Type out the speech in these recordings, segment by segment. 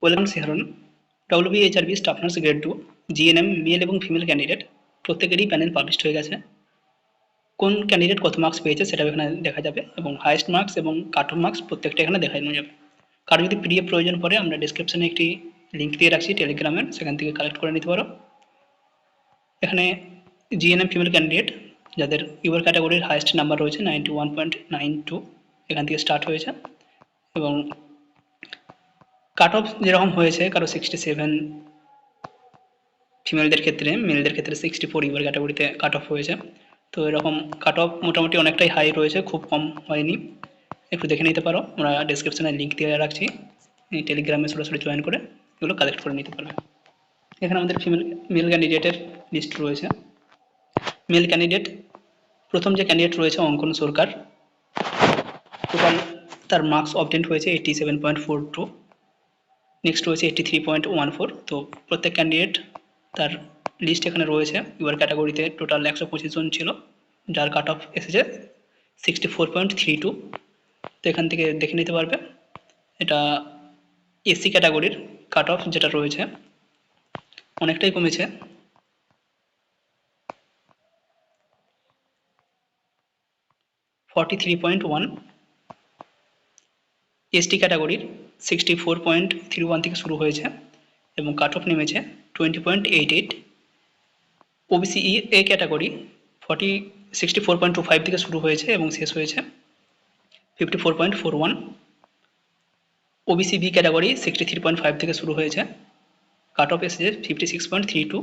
Welcome সিহারন। WBHRB staff nurse grade 2 GNM male এবং female candidate প্রত্যেকেরই প্যানেল পাবলিশড হয়ে গেছে। কোন ক্যান্ডিডেট কত মার্কস পেয়েছে সেটা এখানে দেখা যাবে এবং হাইয়েস্ট মার্কস এবং কাট অফ মার্কস প্রত্যেকটা এখানে দেখানো যাবে। কারো যদি পিডিএফ প্রয়োজন পড়ে আমরা ডেসক্রিপশনে একটি লিঙ্ক দিয়ে রাখছি টেলিগ্রামের, সেখান থেকে কালেক্ট করে নিতে পারো। এখানে জিএনএম ফিমেল ক্যান্ডিডেট যাদের ইউআর ক্যাটাগরির হাইয়েস্ট নাম্বার রয়েছে 91.92 এখান থেকে স্টার্ট হয়েছে এবং কাট অফ যেরকম হয়েছে কারো 67, ফিমেলদের ক্ষেত্রে, মেলদের ক্ষেত্রে 64 ইউআর ক্যাটাগরিতে কাট অফ হয়েছে। তো এরকম কাট অফ মোটামুটি অনেকটাই হাই রয়েছে, খুব কম হয়নি। একটু দেখে নিতে পারো, আমরা ডেসক্রিপশনে লিঙ্ক দিয়ে রাখছি, এই টেলিগ্রামে সরাসরি জয়েন করে এগুলো কালেক্ট করে নিতে পারবে। এখানে আমাদের মেল ক্যান্ডিডেটের লিস্ট রয়েছে। মেল ক্যান্ডিডেট প্রথম যে ক্যান্ডিডেট রয়েছে অঙ্কন সরকার, টোটাল তার মার্কস অবটেন্ড হয়েছে 87.42। নেক্সট রয়েছে 83.14। তো প্রত্যেক ক্যান্ডিডেট তার লিস্ট এখানে রয়েছে। ইউআর ক্যাটাগরিতে টোটাল 125 জন ছিল, যার কাট অফ এসেছে 64.32। তো এখান থেকে দেখে নিতে পারবে এটা এসসি ক্যাটাগরির কাট অফ যেটা রয়েছে অনেকটাই কমেছে। এসটি ক্যাটাগরির 64.31 থেকে শুরু হয়েছে এবং কাট অফ নেমেছে 20.88। ওবিসি এ ক্যাটাগরি 64.25 থেকে শুরু হয়েছে এবং শেষ হয়েছে 54.41। ওবিসি বি ক্যাটাগরি 63.5 থেকে শুরু হয়েছে, কাট অফ এসেছে 56.32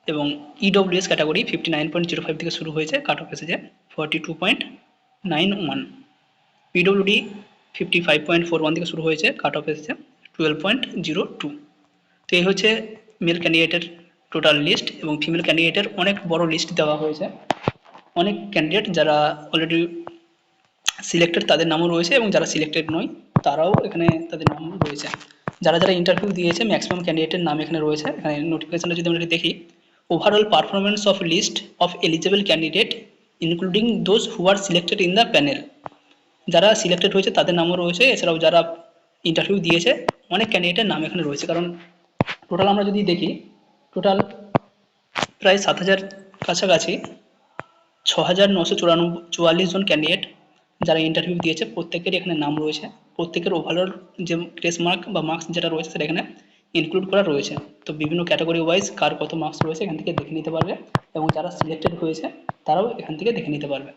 এবং ইডব্লিউএস ক্যাটাগরি 59.05 থেকে শুরু হয়েছে, কাট অফ এসেছে 42.91। পিডব্লিউডি 55.41 থেকে শুরু হয়েছে, কাট অফ এসেছে 12.02। তো এই হচ্ছে মেল ক্যান্ডিডেটের টোটাল লিস্ট এবং ফিমেল ক্যান্ডিডেটের অনেক বড় লিস্ট দেওয়া হয়েছে। অনেক ক্যান্ডিডেট যারা অলরেডি সিলেক্টেড তাদের নামও রয়েছে এবং যারা সিলেক্টেড নয় তারাও এখানে তাদের নাম রয়েছে। যারা যারা ইন্টারভিউ দিয়েছে ম্যাক্সিমাম ক্যান্ডিডেটের নাম এখানে রয়েছে। এখানে নোটিফিকেশনটা যদি আমরা দেখি, overall performance of list of eligible candidate including those who are selected in the panel. যারা সিলেক্টেড হয়েছে তাদের নামও রয়েছে, এছাড়াও যারা ইন্টারভিউ দিয়েছে অনেক ক্যান্ডিডেটের নাম এখানে রয়েছে। কারণ টোটাল আমরা যদি দেখি, টোটাল প্রায় 7,000 কাছাকাছি 6,944 জন ক্যান্ডিডেট যারা ইন্টারভিউ দিয়েছে প্রত্যেকেরই এখানে নাম রয়েছে। প্রত্যেকের ওভারঅল যে গ্রেস মার্ক বা মার্কস যেটা রয়েছে সেটা এখানে ইনক্লুড করা রয়েছে। তো বিভিন্ন ক্যাটাগরি ওয়াইজ কার কত মার্কস রয়েছে এখান থেকে দেখে নিতে পারবে এবং যারা সিলেক্টেড হয়েছে তারাও এখান থেকে দেখে নিতে পারবে।